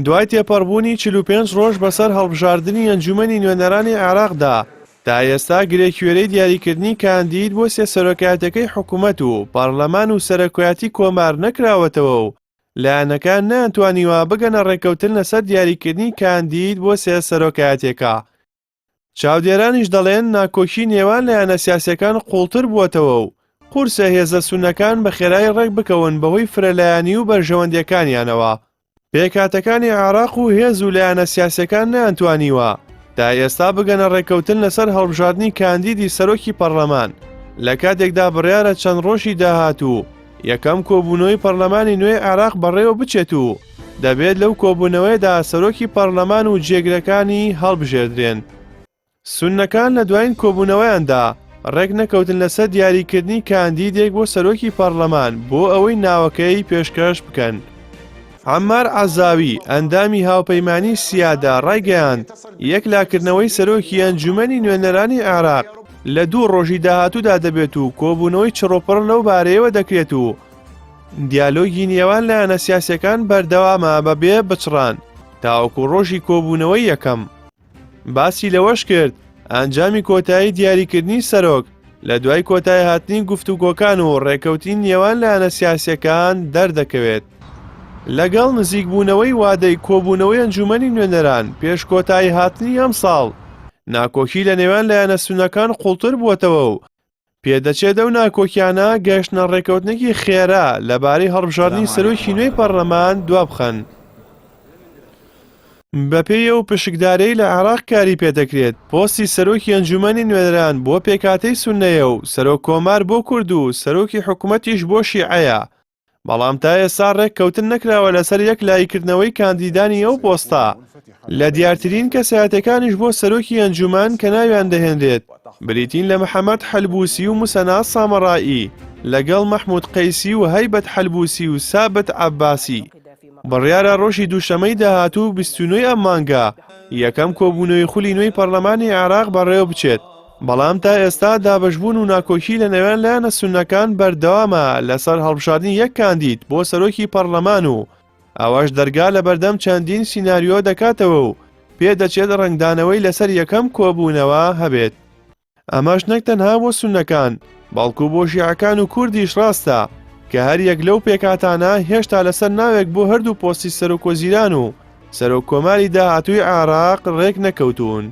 دوای تێپەڕبوونی 45 ڕۆژ بەسەر هەڵبژاردننی ئەنجومەنی نوێنەرانی عێراقدا تا ئێستا گرێکوێرەی دیاریکردنی کاندید بۆ سێ سەرۆکایەتەکەی حکوومەت و پەرلەمان و سەرۆکایەتی کۆمار نەکراوەتەوە و لایەنەکان نەیانتوانیوە بگەنە ڕێکەوتن لەسەر دیاریکردنی کاندید بۆ سێ سەرۆکایەتێکە. چاودێرانیش دەڵێن ناکۆکی نێوان لایەنە سیاسیەکان قوڵتر بووەتەوە و قورسە هێزە سونەکان بە خێرایی ڕێک بکەون بەهۆی فرەلایەنی و بەرژەوەندیەکانیانەوە. پێکاتەکانی عێراق و هێز و لایەنە سیاسیەکان نەیانتوانیوە تا ئێستا بگەنە ڕێکەوتن لەسەر هەڵبژاردننی کاندیدی سەرۆکی پەرلەمان لە کاتێکدا بڕیارە چەند ڕۆژی داهاتوو یەکەم کۆبوونەوەی پەرلەمانی نوێ عێراق بەڕێوە بچێت و دەبێت لەو کۆبوونەوەیدا سەرۆکی پەرلەمان و جێگرەکانی هەڵبژێردرێن. سوننەکان لە دوایین کۆبوونەوەیاندا ڕێک نەکەوتن لەسەر دیاریکردنی کاندیدێک بۆ سەرۆکی پەرلەمان بۆ ئەوەی ناوەکەی پێشکەش بکەن. عەمار عەزاوی ئەندامی هاوپەیمانی سیادا ڕایگەیاند یەک لاکردنەوەی سەرۆکی ئەنجومەنی نوێنەرانی عێراق لە 2 ڕۆژی داهاتوودا دەبێت و کۆبوونەوەی چڕۆپڕ لەو بارەیەوە دەکرێت و دیالۆگی نێوان لایەنە سیاسیەکان بەردەوامە بەبێ بچڕان تاوەکو ڕۆژی کۆبوونەوەی یەکەم. باسی لەوەش کرد ئەنجامی کۆتایی دیاریکردنی سەرۆک لە دوای کۆتایی هاتنی گفتوگۆکان و ڕێکەوتی نێوان لایەنە سیاسیەکان دەردەکەوێت. لەگەڵ نزیکبوونەوەی وادەی کۆبوونەوەی ئەنجومەنی نوێنەران پێش کۆتایی هاتنی ئەم ساڵ ناکۆکی لە نێوان لایەنە سونەکان قوڵتر بووەتەوە و پێدەچێت ئەو ناکۆکیانە گەشتنە ڕێکەوتنێکی خێرا لەبارەی هەڵبژاردننی سەرۆکی نوێی پەرلەمان دوابخەن. بەپێی ئەو پشکدارەی لە عێراق کاری پێدەکرێت پۆستی سەرۆکی ئەنجومەنی نوێنەران بۆ پێکاتەی سوننەیە و سەرۆک کۆمار بۆ کورد و سەرۆکی حکوومەتیش بۆ شیعەیە، بەڵام تا ئێستا ڕێککەوتن نەکراوە لەسەر یەک لایکردنەوەی کاندیدانی ئەو پۆستە. لە دیارترین کەسایەتەکانیش بۆ سەرۆکی ئەنجومەن کە ناویان دەهێنرێت بریتین لە محەممەد حەلبوسی و موسەناس سامەڕایی لەگەڵ مەحموود قەیسی و هەیبەت حەلبوسی و سابت عەباسی. بڕیارە ڕۆژی دووشەمەی داهاتوو 29 ئەم مانگە یەکەم کۆبوونەوەی خولی نوێی پەرلەمانی عێراق بەڕێوە بچێت، بەڵام تا ئێستا دابەشبوون و ناکۆکی لە نێوان لایەنە سوننەکان بەردەوامە لەسەر هەڵبژاردننی یەک کاندید بۆ سەرۆکی پەرلەمان و ئەوەش دەرگا لە بەردەم چەندین سیناریۆ دەکاتەوە و پێدەچێت ڕنگدانەوەی لەسەر یەکەم کۆبوونەوە هەبێت. ئەمەش نەک تەنها بۆ سوننەکان بەڵکو بۆ شیعەکان و کوردیش ڕاستە کە هەر یەک لەو پێکاتانە هێشتا لەسەر ناوێک بۆ هەردوو پۆستی سەرۆکوەزیران و سەرۆک کۆماری داهاتووی عێراق ڕێک نەکەوتوون.